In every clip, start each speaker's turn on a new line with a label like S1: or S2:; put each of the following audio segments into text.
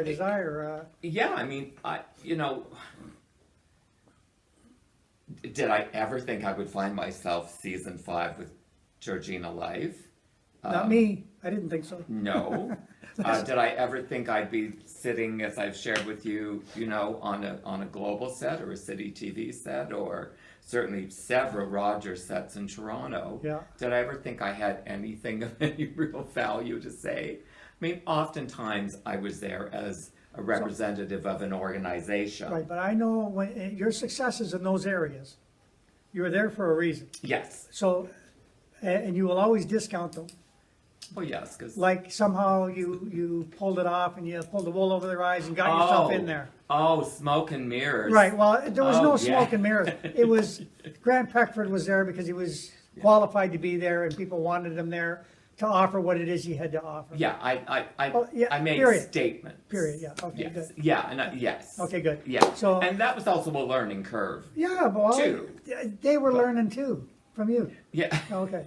S1: a desire.
S2: Yeah, I mean, did I ever think I would find myself season 5 with Georgina live?
S1: Not me. I didn't think so.
S2: No. Did I ever think I'd be sitting, as I've shared with you, on a global set or a city TV set, or certainly several Rogers sets in Toronto?
S1: Yeah.
S2: Did I ever think I had anything of any real value to say? I mean, oftentimes I was there as a representative of an organization.
S1: Right, but I know when your successes in those areas, you were there for a reason.
S2: Yes.
S1: So, and you will always discount them.
S2: Oh, yes, because...
S1: Like somehow you pulled it off and you pulled the wool over their eyes and got yourself in there.
S2: Oh, smoke and mirrors.
S1: Right, well, there was no
S2: yeah.
S1: smoke and mirrors. It was, Grant Peckford was there because he was qualified to be there and people wanted him there to offer what it is he had to offer.
S2: Yeah,
S1: yeah,
S2: I made
S1: period.
S2: statements.
S1: Period, yeah, okay,
S2: Yes.
S1: good.
S2: Yeah, and yes.
S1: Okay, good.
S2: Yeah.
S1: So-
S2: and that was also a learning curve.
S1: Yeah, well,
S2: Too.
S1: they were learning too, from you.
S2: Yeah.
S1: Okay.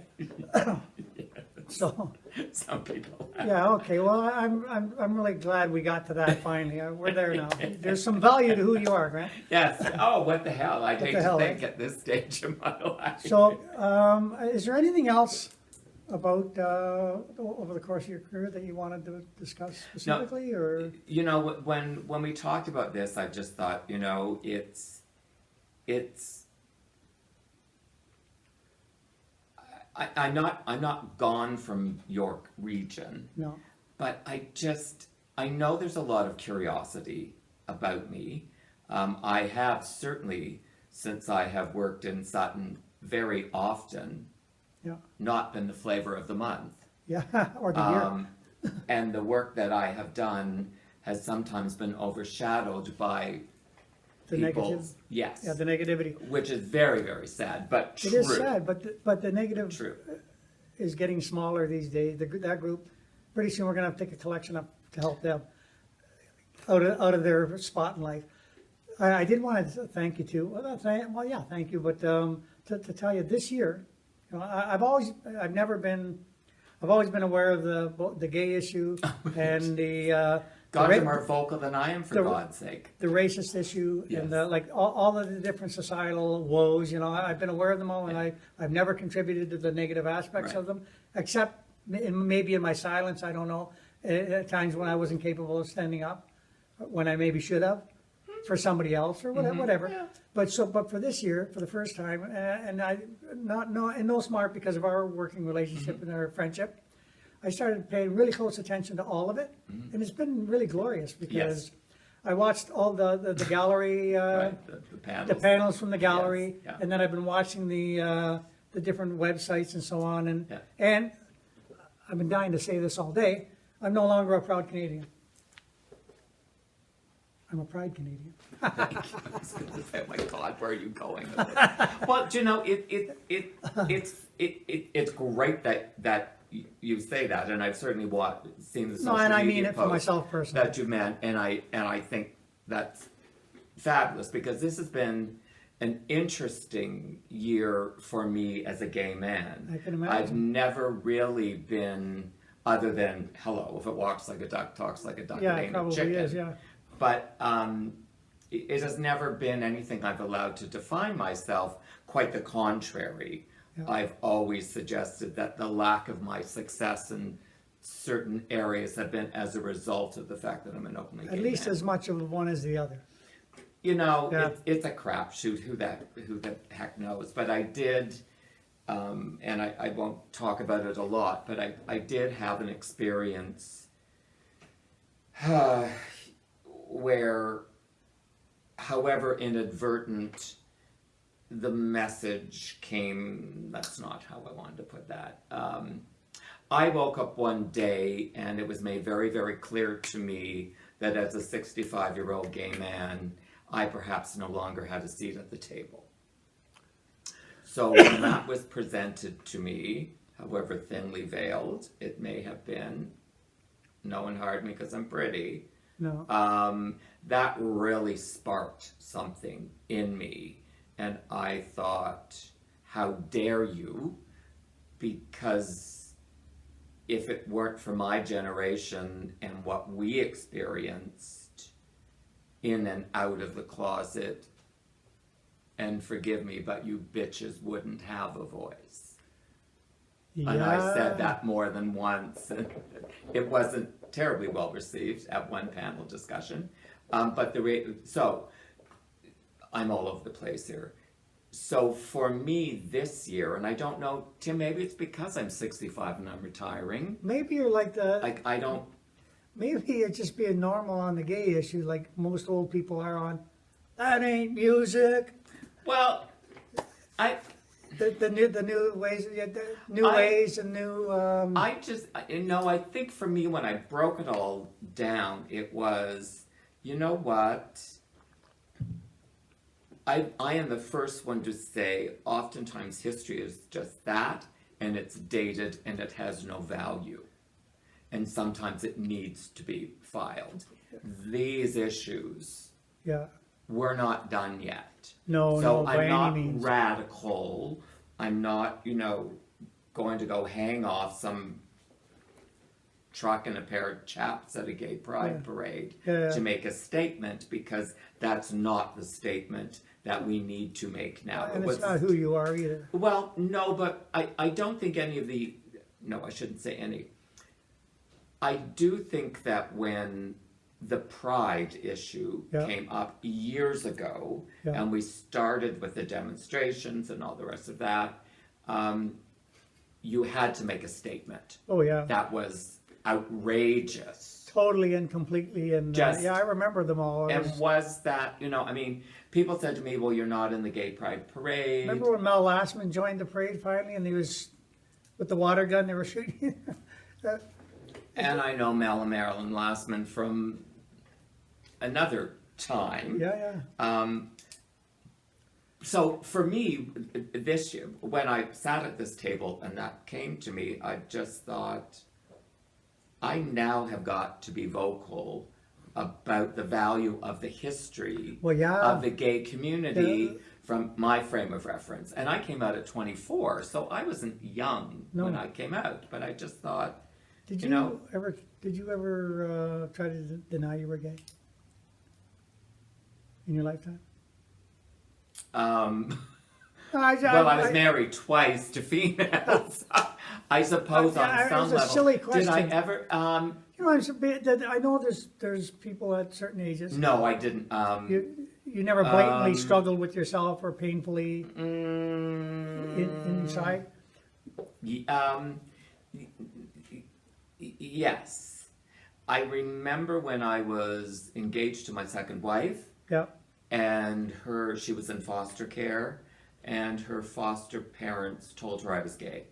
S1: So,
S2: Some people.
S1: yeah, okay, well, I'm really glad we got to that finally. We're there now. There's some value to who you are, Grant.
S2: Yes. Oh, what the hell? I'd hate
S1: the
S2: to
S1: hell,
S2: think
S1: right?
S2: at this stage of my life.
S1: So, is there anything else about, over the course of your career that you wanted to discuss specifically, or?
S2: When we talked about this, I just thought, I'm not gone from York region,
S1: No,
S2: but I know there's a lot of curiosity about me. I have certainly, since I have worked in Sutton very often,
S1: yeah,
S2: not been the flavor of the month.
S1: yeah, or the year.
S2: And the work that I have done has sometimes been overshadowed by
S1: The
S2: people's,
S1: negative,
S2: yes,
S1: yeah, the negativity.
S2: which is very, very sad, but true.
S1: It is sad, but the negative
S2: True.
S1: is getting smaller these days. That group, pretty soon we're gonna have to take a collection up to help them out of their spot in life. I did want to thank you too. Thank you, but to tell you this year, I've always been aware of the gay issue and the
S2: God,
S1: ra-
S2: you're more vocal than I am, for
S1: the-
S2: God's sake.
S1: the racist issue and like all of the different societal woes. I've been aware of them all, and I've never contributed to the negative aspects
S2: Right.
S1: of them, except maybe in my silence. I don't know. At times when I wasn't capable of standing up, when I maybe should have, for somebody else or whatever.
S2: Yeah.
S1: But for this year, for the first time, and I no smart because of our working relationship and our friendship, I started paying really close attention to all of it, and it's been really glorious because
S2: Yes.
S1: I watched all the gallery,
S2: Right, the panels.
S1: the panels from the gallery,
S2: Yes, yeah.
S1: and then I've been watching the different websites and so on,
S2: Yeah.
S1: and I've been dying to say this all day. I'm no longer a proud Canadian. I'm a pride Canadian.
S2: Thank you. I was going to say, oh my God, where are you going with it? Well, it's great that you say that, and I've certainly seen the social
S1: No, and I
S2: media
S1: mean it for
S2: posts
S1: myself personally.
S2: that you meant, and I think that's fabulous, because this has been an interesting year for me as a gay man.
S1: I can imagine.
S2: I've never really been, other than hello, if it walks like a duck, talks like a duck,
S1: Yeah,
S2: it
S1: it
S2: ain't a
S1: probably
S2: chicken.
S1: is, yeah.
S2: But it has never been anything I've allowed to define myself. Quite the contrary.
S1: Yeah.
S2: I've always suggested that the lack of my success in certain areas have been as a result of the fact that I'm an openly gay
S1: At least
S2: man.
S1: as much of one as the other.
S2: Yeah.
S1: Yeah.
S2: It's a crapshoot. Who the heck knows? But I did, and I won't talk about it a lot, but I did have an experience where, however inadvertent, the message came. That's not how I wanted to put that. I woke up one day and it was made very, very clear to me that as a 65-year-old gay man, I perhaps no longer had a seat at the table. So when that was presented to me, however thinly veiled it may have been, no one hired me because I'm pretty,
S1: No.
S2: that really sparked something in me. And I thought, how dare you? Because if it weren't for my generation and what we experienced in and out of the closet, and forgive me, but you bitches wouldn't have a voice.
S1: Yeah.
S2: And I said that more than once, and it wasn't terribly well received at one panel discussion. So I'm all over the place here. So for me this year, and I don't know, Tim, maybe it's because I'm 65 and I'm retiring.
S1: Maybe you're like the.
S2: Like I don't.
S1: Maybe you're just being normal on the gay issue, like most old people are on. That ain't music.
S2: Well,
S1: The new ways, yeah, the new
S2: I-
S1: ways and new.
S2: I think for me when I broke it all down, it was, you know what? I am the first one to say oftentimes history is just that, and it's dated and it has no value. And sometimes it needs to be filed. These issues,
S1: Yeah.
S2: we're not done yet.
S1: No,
S2: So
S1: no, by
S2: I'm
S1: any
S2: not
S1: means.
S2: radical. I'm not, going to go hang off some truck and a pair of chaps at a gay pride parade
S1: Yeah.
S2: to make a statement, because that's not the statement that we need to make now.
S1: And
S2: It
S1: it's
S2: was-
S1: not who you are either.
S2: well, no, but I don't think any of no, I shouldn't say any. I do think that when the pride issue
S1: Yeah.
S2: came up years ago,
S1: Yeah.
S2: and we started with the demonstrations and all the rest of that, you had to make a statement.
S1: Oh yeah.
S2: That was outrageous.
S1: Totally and completely and
S2: Just-
S1: yeah, I remember them all. It
S2: And
S1: was-
S2: was that, people said to me, well, you're not in the gay pride parade.
S1: remember when Mel Lastman joined the parade finally, and he was with the water gun they were shooting.
S2: And I know Mel and Marilyn Lastman from another time.
S1: Yeah, yeah.
S2: So for me, this year, when I sat at this table and that came to me, I just thought, I now have got to be vocal about the value of the history
S1: Well, yeah.
S2: of the gay community
S1: Yeah.
S2: from my frame of reference. And I came out at 24, so I wasn't young
S1: No.
S2: when I came out, but I just thought,
S1: Did
S2: you
S1: you,
S2: know-
S1: ever try to deny you were gay in your lifetime?
S2: well,
S1: I
S2: I was married twice to females. I suppose on
S1: It
S2: some
S1: was a
S2: level.
S1: silly
S2: Did I
S1: question.
S2: ever?
S1: You know, I know there's people at certain ages.
S2: No, I didn't.
S1: You never blatantly
S2: Um,
S1: struggled with yourself or painfully
S2: mm,
S1: inside.
S2: Yes. I remember when I was engaged to my second wife,
S1: Yeah.
S2: and she was in foster care, and her foster parents told her I was gay.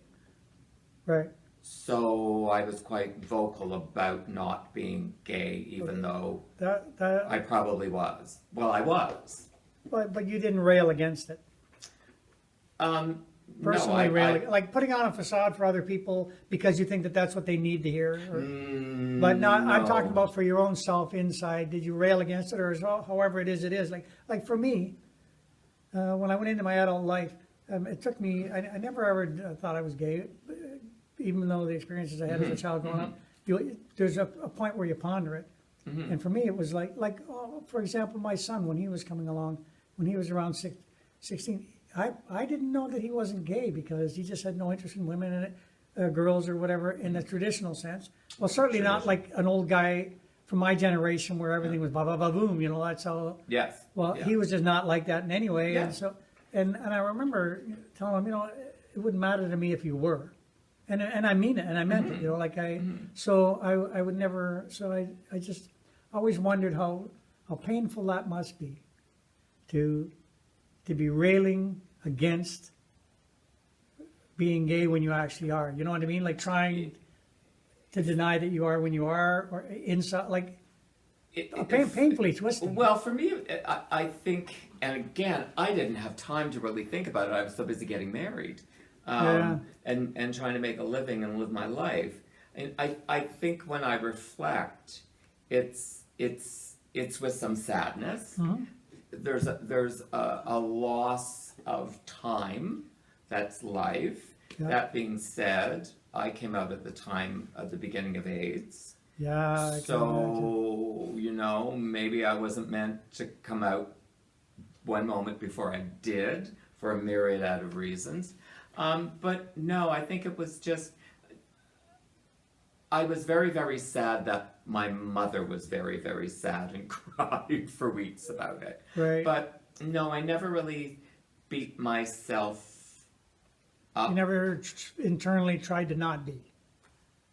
S1: Right.
S2: So I was quite vocal about not being gay, even though
S1: That
S2: I probably was. Well, I was.
S1: but you didn't rail against it. Personally,
S2: no,
S1: railing, like putting on a facade for other people because you think that that's what they need to hear. But not. I'm
S2: no.
S1: talking about for your own self inside. Did you rail against it, or however it is, it is. Like for me, when I went into my adult life, it took me. I never ever thought I was gay, even though the experiences I had as a child growing up. There's a point where you ponder it, and for me, it was for example, my son when he was coming along, when he was around 16. I didn't know that he wasn't gay because he just had no interest in women and girls or whatever in the traditional sense. Well, certainly not like an old guy from my generation where everything was ba ba ba boom. That's how.
S2: Yes.
S1: Well,
S2: Yeah.
S1: he was just not like that in any way,
S2: Yeah.
S1: and so and I remember telling him, it wouldn't matter to me if you were, and I mean it, and I meant it, So I would never. So I just always wondered how painful that must be, to be railing against being gay when you actually are. You know what I mean? Like trying to deny that you are when you are, or inside, like painfully twisted.
S2: Well, for me, I think, and again, I didn't have time to really think about it. I was so busy getting married, and trying to make a living and live my life. And I think when I reflect, it's with some sadness. There's a loss of time. That's life.
S1: Yeah.
S2: That being said, I came out at the time of the beginning of AIDS.
S1: Yeah, I can imagine.
S2: So, you know, maybe I wasn't meant to come out one moment before I did for a myriad of reasons. But no, I think it was just, I was very, very sad that my mother was very, very sad and cried for weeks about it.
S1: Right.
S2: But no, I never really beat myself up.
S1: You never internally tried to not be.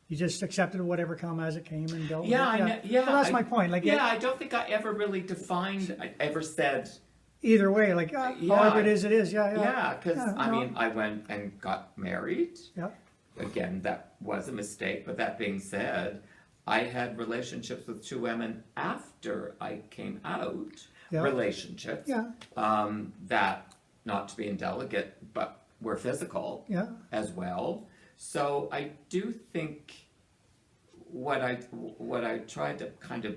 S1: You just accepted whatever come as it came and dealt with
S2: Yeah,
S1: it.
S2: yeah.
S1: Well, that's my point. Like,
S2: yeah, I don't think I ever really defined, I ever said,
S1: either way, like,
S2: Yeah.
S1: however it is, it is. Yeah, yeah.
S2: yeah, because I
S1: no.
S2: mean, I went and got married.
S1: Yeah,
S2: Again, that was a mistake, but that being said, I had relationships with two women after I came out.
S1: Yeah.
S2: Relationships.
S1: yeah,
S2: That, not to be indelicate, but were physical
S1: yeah.
S2: as well. So I do think what I tried to kind of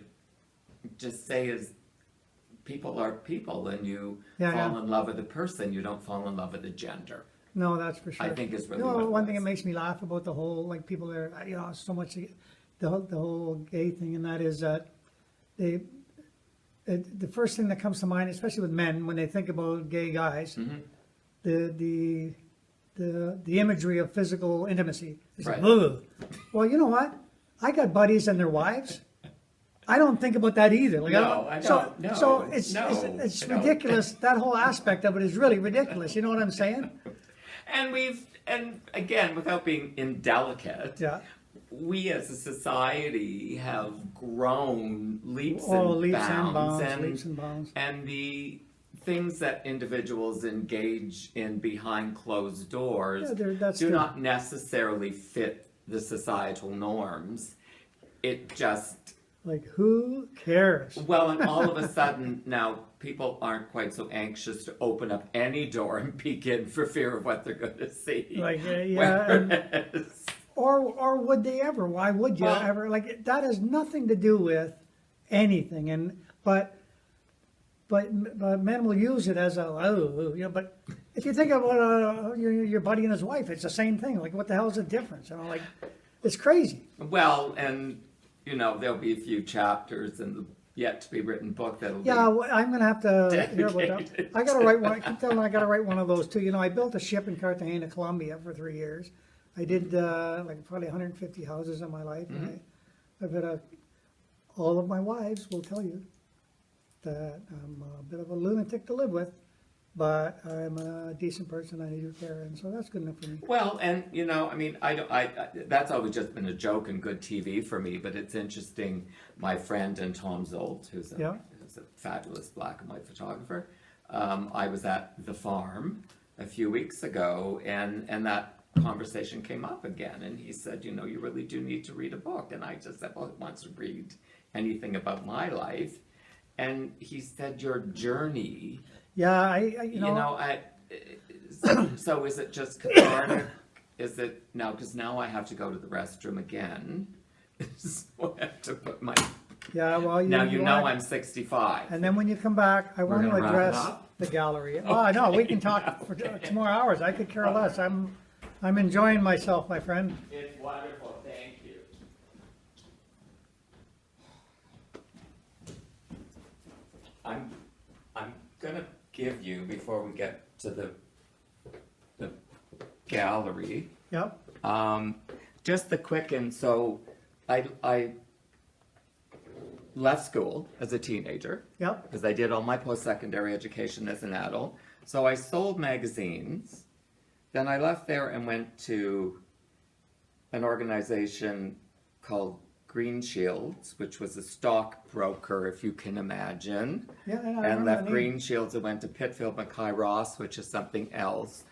S2: just say is people are people, and you
S1: Yeah,
S2: fall
S1: yeah.
S2: in love with a person, you don't fall in love with a gender.
S1: No, that's for sure.
S2: I think is really
S1: You know,
S2: what it
S1: one thing that
S2: was.
S1: makes me laugh about the whole, like, people are, you know, so much, the whole gay thing, and that is that they, the first thing that comes to mind, especially with men, when they think about gay guys,
S2: Mm-hmm.
S1: the imagery of physical intimacy. It's like,
S2: Right.
S1: ugh. Well, you know what? I got buddies and their wives. I don't think about that either. Like,
S2: No, I
S1: so,
S2: don't. No,
S1: so it's
S2: no,
S1: it's
S2: I don't.
S1: ridiculous. That whole aspect of it is really ridiculous. You know what I'm saying?
S2: And again, without being indelicate,
S1: Yeah.
S2: we as a society have grown leaps
S1: Oh,
S2: and
S1: leaps
S2: bounds,
S1: and bounds,
S2: and,
S1: leaps and bounds.
S2: and the things that individuals engage in behind closed doors
S1: Yeah, that's
S2: do
S1: the-
S2: not necessarily fit the societal norms. It just,
S1: Like, who cares?
S2: well, and all of a sudden now people aren't quite so anxious to open up any door and peek in for fear of what they're going to see.
S1: Like, yeah, and-
S2: Whereas-
S1: or would they ever? Why would you
S2: Well-
S1: ever? Like, that has nothing to do with anything. And but men will use it as a you know. But if you think about your buddy and his wife, it's the same thing. Like, what the hell is the difference? You know, like, it's crazy.
S2: Well, and you know, there'll be a few chapters in the yet to be written book that'll
S1: Yeah,
S2: be.
S1: well, I'm gonna have to hear about that.
S2: Dedicated.
S1: I gotta write one. I keep telling I gotta write one of those too. You know, I built a ship in Cartagena, Colombia for 3 years. I did like probably 150 houses in my life.
S2: Mm-hmm.
S1: And I've had all of my wives will tell you that I'm a bit of a lunatic to live with, but I'm a decent person. I do care, and so that's good enough for me.
S2: Well, and you know, I mean, I that's always just been a joke and good TV for me. But it's interesting. My friend and Tom Zolt, who's
S1: Yeah.
S2: a fabulous black and white photographer. I was at the farm a few weeks ago, and that conversation came up again, and he said, you know, you really do need to read a book. And I just said, well, who wants to read anything about my life? And he said, your journey,
S1: Yeah, I
S2: you know, so is it just cathartic? Is it now, because now I have to go to the restroom again. So I have to put my,
S1: yeah. Well,
S2: now you know
S1: want-
S2: I'm 65.
S1: And then when you come back, I want to
S2: gonna wrap it
S1: address
S2: up?
S1: the gallery. Oh, no, we can talk for 2 more hours. I could care less. I'm enjoying myself, my friend.
S2: It's wonderful, thank you. I'm gonna give you, before we get to the gallery,
S1: Yep,
S2: just the quick, and so I left school as a teenager,
S1: yep,
S2: because I did all my post-secondary education as an adult. So I sold magazines. Then I left there and went to an organization called Green Shields, which was a stockbroker, if you can imagine.
S1: yeah, I
S2: And
S1: remember
S2: left
S1: the name.
S2: Green Shields and went to Pitfield Mackay Ross, which is something else.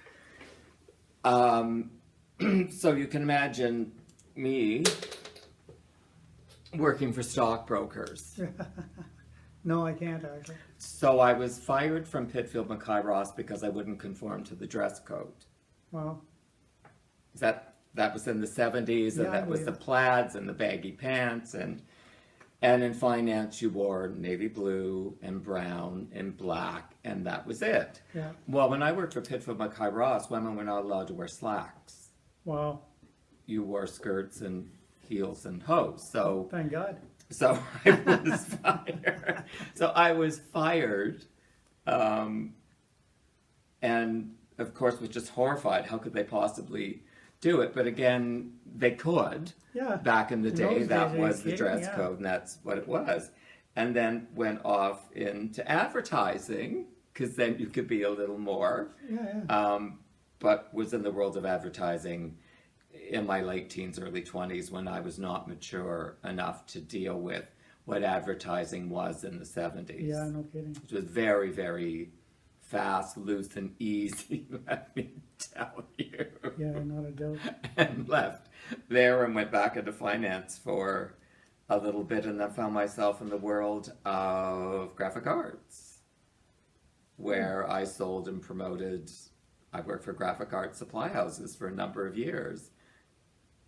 S2: So you can imagine me working for stockbrokers.
S1: No, I can't actually.
S2: So I was fired from Pitfield Mackay Ross because I wouldn't conform to the dress code.
S1: Well,
S2: That was in the 70s, and
S1: Yeah, I
S2: that was
S1: believe
S2: the
S1: it.
S2: plaids and the baggy pants, and in finance you wore navy blue and brown and black, and that was it.
S1: yeah,
S2: Well, when I worked for Pitfield Mackay Ross, women were not allowed to wear slacks.
S1: well,
S2: You wore skirts and heels and hose. So
S1: Thank God.
S2: so I was fired. So I was fired, and of course was just horrified. How could they possibly do it? But again, they could.
S1: Yeah.
S2: Back in the
S1: In
S2: day,
S1: those
S2: that
S1: days, are you
S2: was the
S1: kidding?
S2: dress
S1: Yeah.
S2: code, and that's what it was. And then went off into advertising, because then you could be a little more.
S1: Yeah.
S2: But was in the world of advertising in my late teens, early 20s, when I was not mature enough to deal with what advertising was in the 70s.
S1: Yeah, no kidding.
S2: Which was very, very fast, loose, and easy, let me tell you.
S1: Yeah, not a doubt.
S2: And left there and went back into finance for a little bit, and then found myself in the world of graphic arts, where I sold and promoted. I worked for graphic art supply houses for a number of years,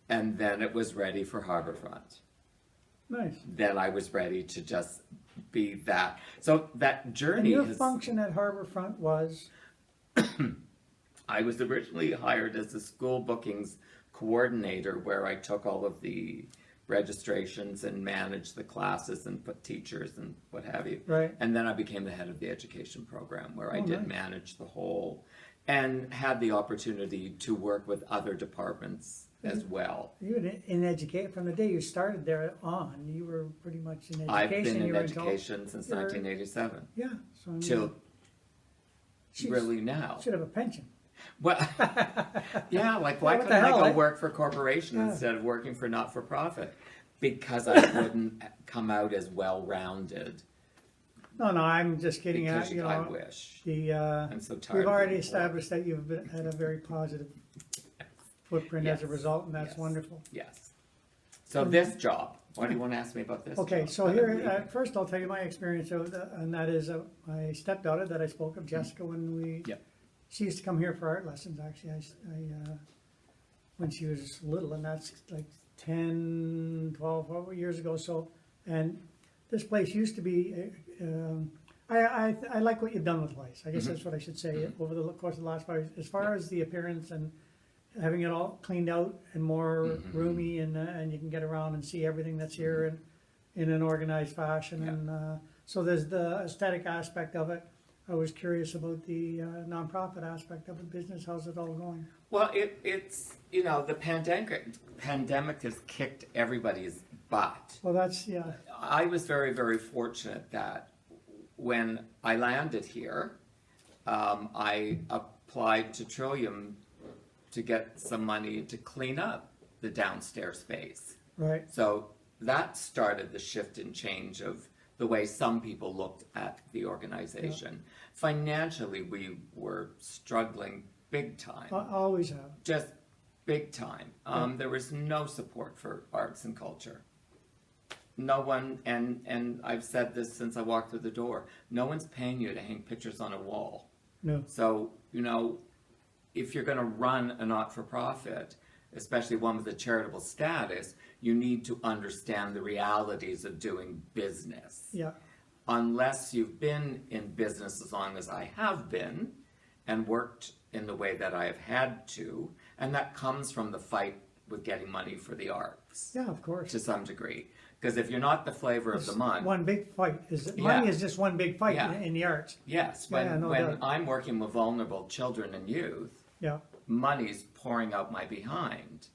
S2: and then it was ready for Harbourfront.
S1: Nice.
S2: Then I was ready to just be that. So that
S1: And
S2: journey
S1: your
S2: has,
S1: function at Harbourfront was,
S2: I was originally hired as a school bookings coordinator, where I took all of the registrations and managed the classes and put teachers and what have you.
S1: right?
S2: And then I became the head of the education program, where I
S1: Oh,
S2: did
S1: nice.
S2: manage the whole, and had the opportunity to work with other departments as well.
S1: You were in education, from the day you started there on, you were pretty much in education.
S2: I've been
S1: you
S2: in
S1: were
S2: education since
S1: you're-
S2: 1987
S1: Yeah, so I mean,
S2: till
S1: she's-
S2: really now.
S1: should have a pension.
S2: Well, yeah, like why
S1: Yeah, what
S2: couldn't
S1: the
S2: I
S1: hell,
S2: go
S1: eh?
S2: work for a corporation
S1: Yeah.
S2: instead of working for not-for-profit? Because I wouldn't come out as well-rounded.
S1: No, I'm just kidding.
S2: Because
S1: You
S2: I
S1: know,
S2: wish.
S1: I'm
S2: so tired.
S1: we've
S2: of
S1: already
S2: being poor.
S1: established that you've had a very positive footprint as a
S2: Yes.
S1: result, and that's
S2: Yes.
S1: wonderful.
S2: Yes. So this job, why do you want to ask me about this
S1: Okay,
S2: job?
S1: so
S2: that I'm
S1: here,
S2: leaving?
S1: first I'll tell you my experience, and that is my stepdaughter that I spoke of, Jessica, when we,
S2: Yep.
S1: she used to come here for art lessons, actually, when she was little, and that's like 10, 12 years ago, so, and this place used to be, I like what you've done with lice, I guess that's what I should say, over the course of the last 5 years, as far as the appearance and having it all cleaned out and more roomy, and you can get around and see everything that's here in an organized fashion,
S2: Yeah.
S1: and so there's the aesthetic aspect of it. I was curious about the nonprofit aspect of the business. How's it all going?
S2: Well, it's, the pandemic has kicked everybody's butt.
S1: Well, that's, yeah,
S2: I was very, very fortunate that when I landed here, I applied to Trillium to get some money to clean up the downstairs space.
S1: right,
S2: So that started the shift and change of the way some people looked at the organization. Financially, we were struggling big time.
S1: I always have.
S2: Just big time. There was no support for arts and culture. No one, and I've said this since I walked through the door, no one's paying you to hang pictures on a wall.
S1: No,
S2: So, if you're going to run a not-for-profit, especially one with a charitable status, you need to understand the realities of doing business.
S1: yeah,
S2: Unless you've been in business as long as I have been and worked in the way that I have had to, and that comes from the fight with getting money for the arts
S1: yeah, of course.
S2: to some degree. Because if you're not the flavor of the month,
S1: One big fight,
S2: Yeah.
S1: money is just one big fight
S2: Yeah.
S1: in the arts.
S2: yes,
S1: Yeah, no
S2: when
S1: doubt.
S2: I'm working with vulnerable children and youth,
S1: Yeah,
S2: money's pouring out my behind.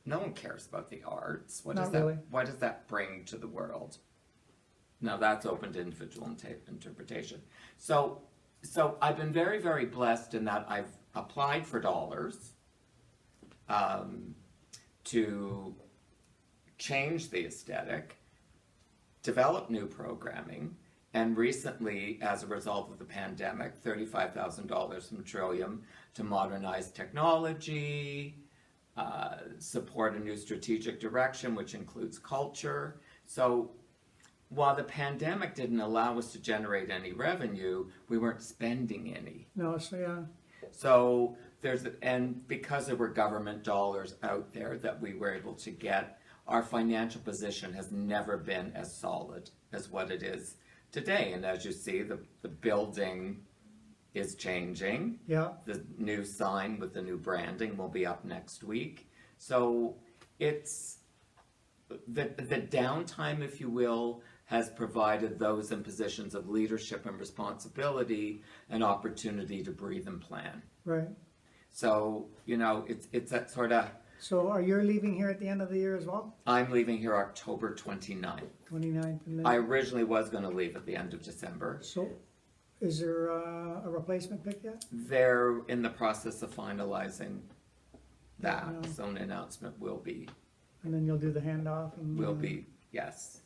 S2: No one cares about the arts. What
S1: Not
S2: does that?
S1: really.
S2: What does that bring to the world? Now that's open to individual interpretation. So I've been very, very blessed in that I've applied for dollars to change the aesthetic, develop new programming, and recently, as a result of the pandemic, $35,000 from Trillium to modernize technology, support a new strategic direction, which includes culture. So while the pandemic didn't allow us to generate any revenue, we weren't spending any.
S1: no, so yeah,
S2: So and because there were government dollars out there that we were able to get, our financial position has never been as solid as what it is today. And as you see, the building is changing.
S1: yeah,
S2: The new sign with the new branding will be up next week. So it's the downtime, if you will, has provided those in positions of leadership and responsibility an opportunity to breathe and plan.
S1: Right.
S2: So, it's that sort of,
S1: So are you leaving here at the end of the year as well?
S2: I'm leaving here October 29th.
S1: 29th, and then,
S2: I originally was going to leave at the end of December.
S1: so is there a replacement pick yet?
S2: They're in the process of finalizing that,
S1: Yeah.
S2: so an announcement will be,
S1: And then you'll do the handoff and.
S2: yes.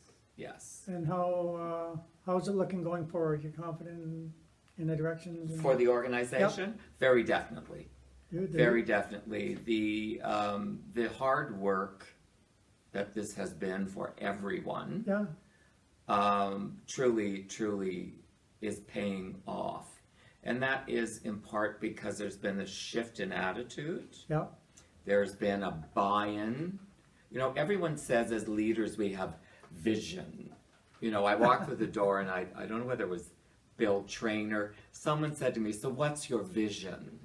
S1: And how's it looking going forward? You're confident in the directions? and-
S2: For the organization, very definitely.
S1: Good,
S2: Very definitely. The hard work that this has been for everyone,
S1: Yeah,
S2: truly is paying off. And that is in part because there's been a shift in attitude.
S1: yeah,
S2: There's been a buy-in. Everyone says as leaders we have vision. I walked through the door and I don't know whether it was Bill Trainer. Someone said to me, "So what's your vision?"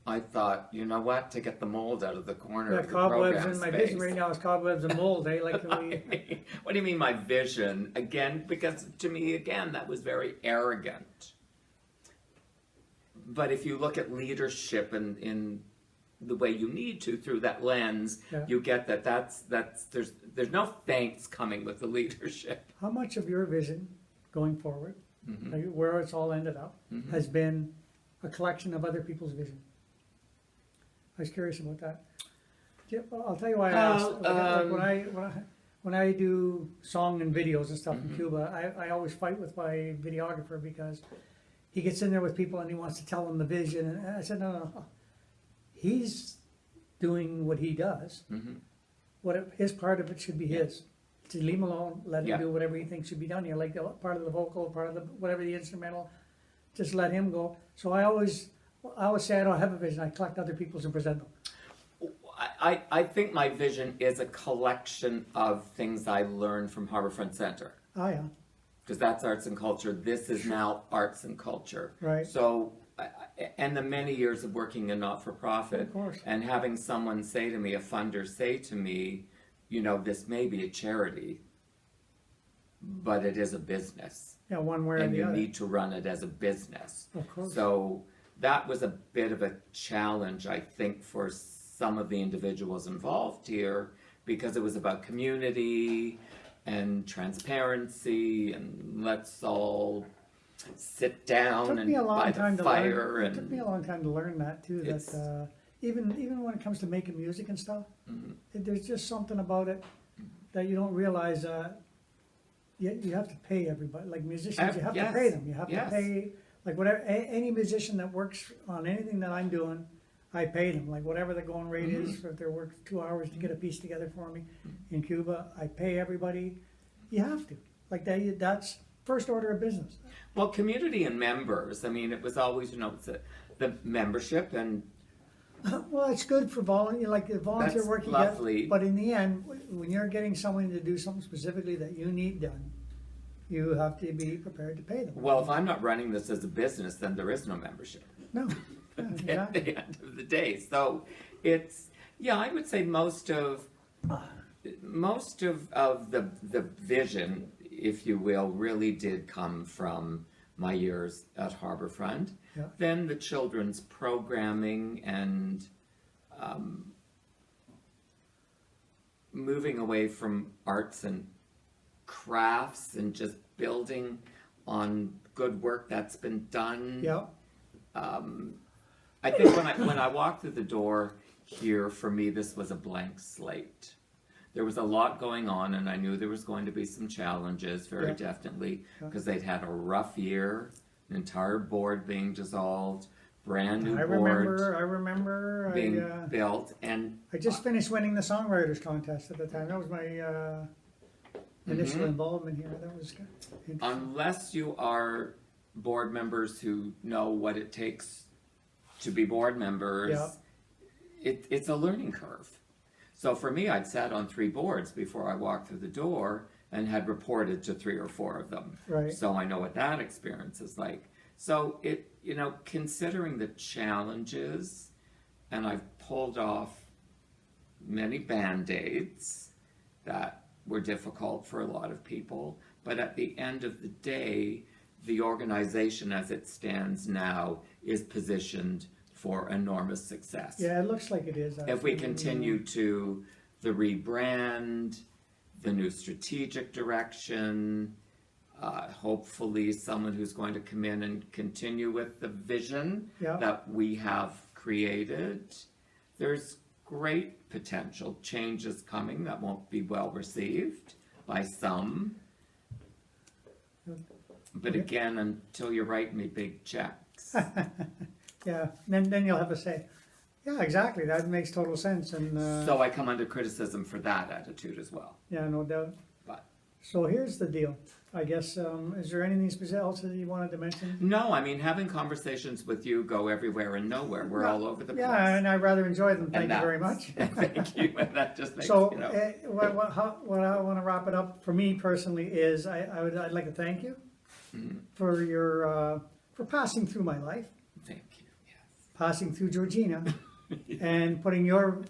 S2: I thought, you know what, to get the mold out of the corner
S1: yeah,
S2: of the
S1: cobwebs
S2: program
S1: in my
S2: space.
S1: vision right now is cobwebs and mold, eh? Like,
S2: What do you mean my vision? Again, because to me, again, that was very arrogant. But if you look at leadership in the way you need to through that lens,
S1: Yeah.
S2: you get there's no thanks coming with the leadership.
S1: how much of your vision going forward,
S2: Mhm.
S1: like where it's all ended up,
S2: Mhm.
S1: has been a collection of other people's vision? I was curious about that. Yeah, well, I'll tell you why I asked. Like when I do song and videos and stuff in Cuba, I always fight with my videographer because he gets in there with people and he wants to tell them the vision. And I said, no. He's doing what he does.
S2: Mhm.
S1: His part of it should be his. To leave him alone, let him
S2: Yeah.
S1: do whatever he thinks should be done here, like the part of the vocal, part of the whatever the instrumental. Just let him go. So I always say I don't have a vision. I collect other people's and present them.
S2: I think my vision is a collection of things I learned from Harbourfront Center.
S1: Oh yeah,
S2: Because that's arts and culture. This is now arts and culture.
S1: Right.
S2: So, and the many years of working in not-for-profit,
S1: Of course.
S2: and having someone say to me, a funder say to me, this may be a charity, but it is a business,
S1: yeah, one way or
S2: and
S1: the
S2: you
S1: other.
S2: need to run it as a business.
S1: Of course.
S2: So that was a bit of a challenge, I think, for some of the individuals involved here, because it was about community and transparency, and let's all sit down
S1: Took
S2: and
S1: me a long
S2: by
S1: time
S2: the
S1: to
S2: fire.
S1: learn. It took me a long time to learn that too.
S2: It's-
S1: That even when it comes to making music and stuff,
S2: Mhm.
S1: there's just something about it that you don't realize. You have to pay everybody. Like musicians, you have
S2: Yes.
S1: to pay them. You have
S2: Yes.
S1: to pay like whatever any musician that works on anything that I'm doing. I pay them like whatever the going rate
S2: Mm-hmm.
S1: is. If they're working 2 hours to get a piece together for me in Cuba, I pay everybody. You have to like that. That's first order of business.
S2: Well, community and members, I mean, it was always, it's the membership, and
S1: Well, it's good for volunteer, like the volunteer
S2: That's
S1: work you
S2: lovely.
S1: get, but in the end, when you're getting someone to do something specifically that you need done, you have to be prepared to pay them.
S2: well, if I'm not running this as a business, then there is no membership.
S1: No, yeah,
S2: At
S1: exactly.
S2: the end of the day. So I would say most of the vision, if you will, really did come from my years at Harbourfront.
S1: Yeah.
S2: Then the children's programming and moving away from arts and crafts and just building on good work that's been done.
S1: Yeah,
S2: I think when I walked through the door here, for me, this was a blank slate. There was a lot going on, and I knew there was going to be some challenges, very
S1: Yeah.
S2: definitely, because they'd had a rough year, an entire board being dissolved, brand new
S1: I
S2: board
S1: remember.
S2: being built, and
S1: I just finished winning the songwriters contest at the time. That was my initial
S2: Mhm.
S1: involvement here. That was good. Interesting.
S2: unless you are board members who know what it takes to be board members,
S1: Yeah.
S2: it's a learning curve. So for me, I'd sat on 3 boards before I walked through the door and had reported to 3 or 4 of them.
S1: Right.
S2: So I know what that experience is like. So considering the challenges, and I've pulled off many Band-Aids, that were difficult for a lot of people. But at the end of the day, the organization as it stands now is positioned for enormous success.
S1: Yeah, it looks like it is.
S2: If we
S1: actually.
S2: continue to the rebrand, the new strategic direction, hopefully someone who's going to come in and continue with the vision
S1: Yeah.
S2: that we have created, there's great potential changes coming that won't be well received by some. But again, until you write me big checks.
S1: Yeah, then you'll have a say. Yeah, exactly, that makes total sense, and,
S2: So I come under criticism for that attitude as well.
S1: yeah, no doubt.
S2: But
S1: So here's the deal, I guess, is there anything else that you wanted to mention?
S2: no, I mean, having conversations with you go everywhere and nowhere. We're all over the place.
S1: Yeah, and I rather enjoy them, thank
S2: And
S1: you very
S2: that's-
S1: much.
S2: Thank you, and that just makes,
S1: So,
S2: you know.
S1: what I wanna wrap it up, for me personally, is I'd like to thank you for your, for passing through my life,
S2: Thank you, yes.
S1: passing through Georgina, and putting your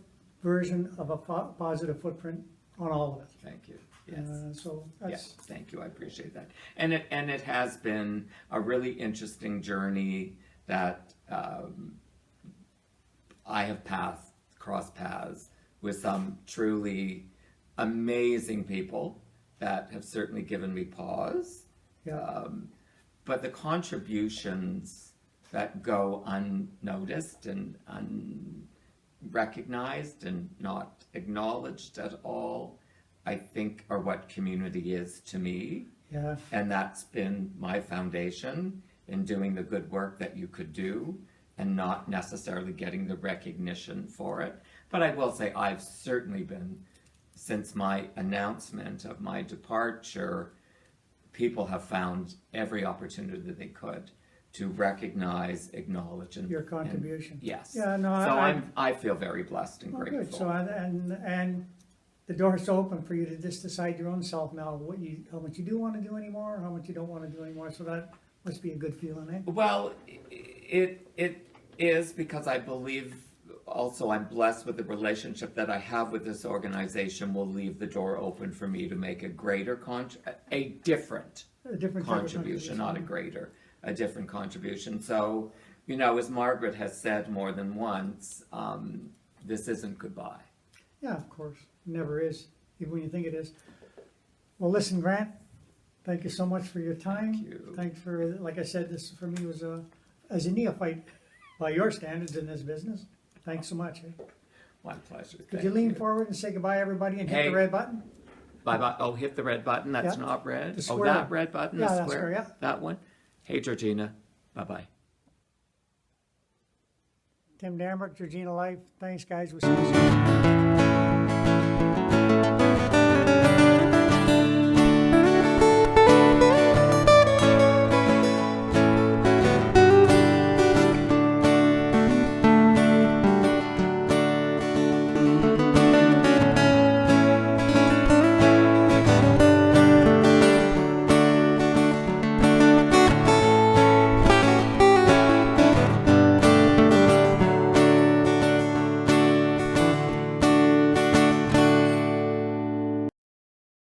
S1: version of a positive footprint on all of it.
S2: Thank you, yes.
S1: So
S2: Yes,
S1: that's,
S2: thank you, I appreciate that. And it has been a really interesting journey that I have crossed paths with some truly amazing people that have certainly given me pause.
S1: yeah,
S2: But the contributions that go unnoticed and unrecognized and not acknowledged at all, I think are what community is to me.
S1: yeah,
S2: And that's been my foundation in doing the good work that you could do and not necessarily getting the recognition for it. But I will say I've certainly been, since my announcement of my departure, people have found every opportunity that they could to recognize, acknowledge, and
S1: your contribution.
S2: yes.
S1: Yeah, no,
S2: So
S1: I-
S2: I feel very blessed and
S1: Oh,
S2: grateful.
S1: good, so, and the door's open for you to just decide your own self now, how much you do wanna do anymore, how much you don't wanna do anymore, so that must be a good feeling, eh?
S2: Well, it is because I believe also I'm blessed with the relationship that I have with this organization will leave the door open for me to make a greater a different
S1: A different type of
S2: contribution, not a greater, a different contribution. So, you know, as Margaret has said more than once, this isn't goodbye.
S1: Yeah, of course, never is, even when you think it is. Well, listen, Grant, thank you so much for your time.
S2: Thank you.
S1: Thanks for, like I said, this for me was as a neophyte by your standards in this business. Thanks so much. Eh?
S2: My pleasure.
S1: Could
S2: Thank
S1: you lean forward and say goodbye, everybody, and hit
S2: Hey.
S1: the red button?
S2: Bye-bye. Oh, hit the red button. That's
S1: Yeah.
S2: not red.
S1: The
S2: Oh,
S1: square.
S2: that red button,
S1: Yeah,
S2: the
S1: that's
S2: square.
S1: square, yeah.
S2: That one. Hey, Georgina. Bye-bye.
S1: Tim Dambrick, Georgina Life. Thanks, guys. We'll see you soon.